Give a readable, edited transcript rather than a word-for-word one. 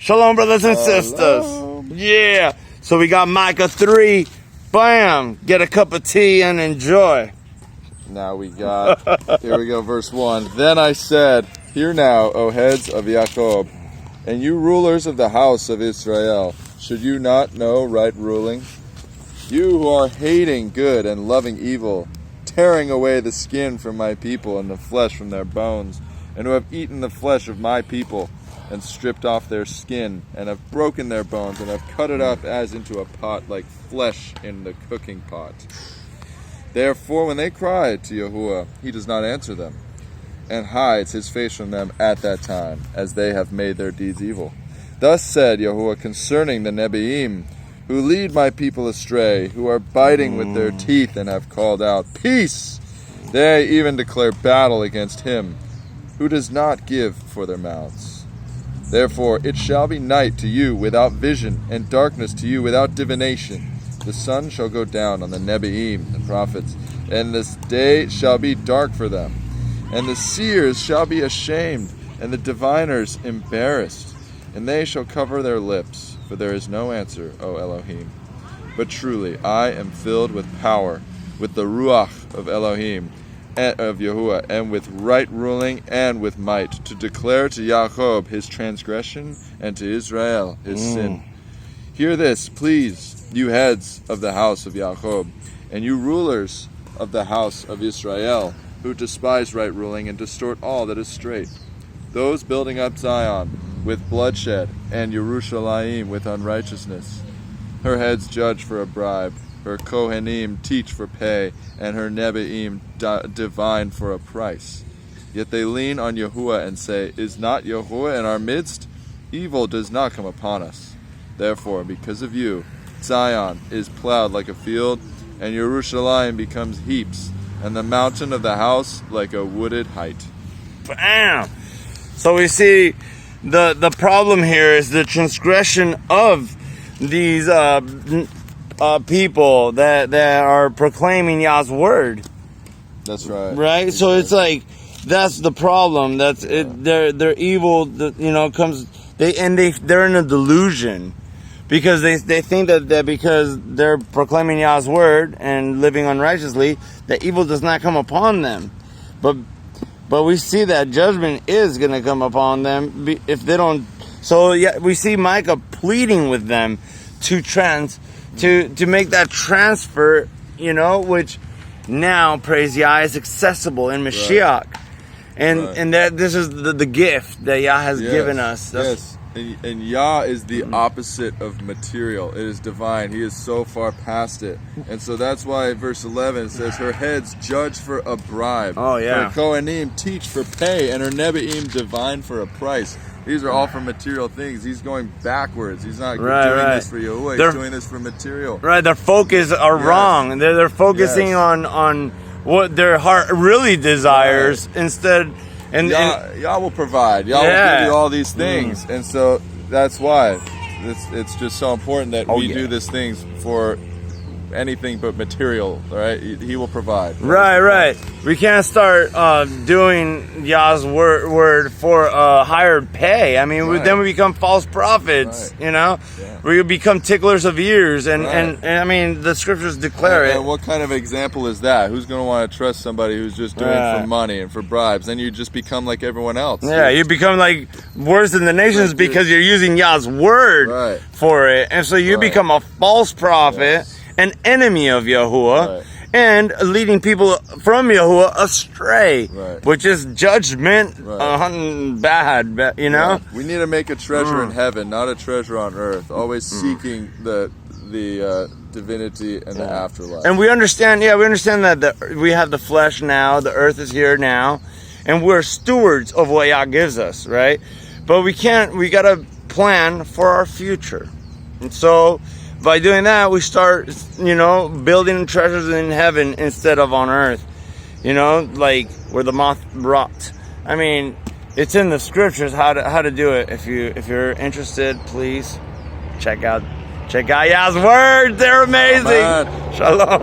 Shalom, brothers and sisters. Yeah. So we got Micah 3. Bam. Get a cup of tea and enjoy. Now we got, here we go, verse 1. Then I said, hear now, O heads of Jacob, and you rulers of the house of Israel, should you not know right ruling? You who are hating good and loving evil, tearing away the skin from my people and the flesh from their bones, and who have eaten the flesh of my people, and stripped off their skin, and have broken their bones, and have cut it up as into a pot, like flesh in the cooking pot. Therefore, when they cry to Yahuwah, he does not answer them, and hides his face from them at that time, as they have made their deeds evil. Thus said Yahuwah concerning the Nebiim, who lead my people astray, who are biting with their teeth and have called out, peace! They even declare battle against him, who does not give for their mouths. Therefore it shall be night to you without vision, and darkness to you without divination. The sun shall go down on the Nebiim, the prophets, and this day shall be dark for them. And the seers shall be ashamed, and the diviners embarrassed. And they shall cover their lips, for there is no answer, O Elohim. But truly I am filled with power, with the Ruach of Elohim, of Yahuwah, and with right ruling and with might, to declare to Jacob his transgression, and to Israel his sin. Hear this, please, you heads of the house of Jacob, and you rulers of the house of Israel, who despise right ruling and distort all that is straight. Those building up Zion with bloodshed, and Yerushalayim with unrighteousness. Her heads judge for a bribe, her Kohanim teach for pay, and her Nebiim divine for a price. Yet they lean on Yahuwah and say, is not Yahuwah in our midst? Evil does not come upon us. Therefore, because of you, Zion is plowed like a field, and Yerushalayim becomes heaps, and the mountain of the house like a wooded height. Bam! So we see the problem here is the transgression of these people that are proclaiming Yah's word. That's right. Right? So it's like that's the problem. That's it. They're evil. They're in a delusion because they think that because they're proclaiming Yah's word and living unrighteously, that evil does not come upon them. But we see that judgment is going to come upon them if they don't. So yeah, we see Micah pleading with them to make that transfer, which now, praise Yah, is accessible in Mashiach. Right. And that this is the gift that Yah has given us. Yes. And Yah is the opposite of material. It is divine. He is so far past it. And so that's why verse 11 says, her heads judge for a bribe. Oh, yeah. Her Kohanim teach for pay, and her Nebiim divine for a price. These are all for material things. He's going backwards. He's not doing this for Yahuwah. He's doing this for material. Right. Their focus are wrong. They're focusing on what their heart really desires instead. And Yah will provide. Yah will give you all these things. And so that's why it's just so important that we do these things for anything but material, right? He will provide. Right. We can't start doing Yah's word for hired pay. I mean, then we become false prophets, Yeah. We become ticklers of ears, and I mean, the scriptures declare it. And what kind of example is that? Who's going to want to trust somebody who's just doing it for money and for bribes? Then you just become like everyone else. Yeah, you become like worse than the nations because you're using Yah's word for it. And so you become a false prophet, an enemy of Yahuwah, and leading people from Yahuwah astray, which is judgment, bad, Yeah. We need to make a treasure in heaven, not a treasure on earth, always seeking the divinity and the afterlife. And we understand that we have the flesh now, the earth is here now, and we're stewards of what Yah gives us, right? But we gotta plan for our future. And so by doing that, we start, building treasures in heaven instead of on earth. Like where the moth rot. I mean, it's in the scriptures how to do it. If you're interested, please check out Yah's word. They're amazing. Shalom.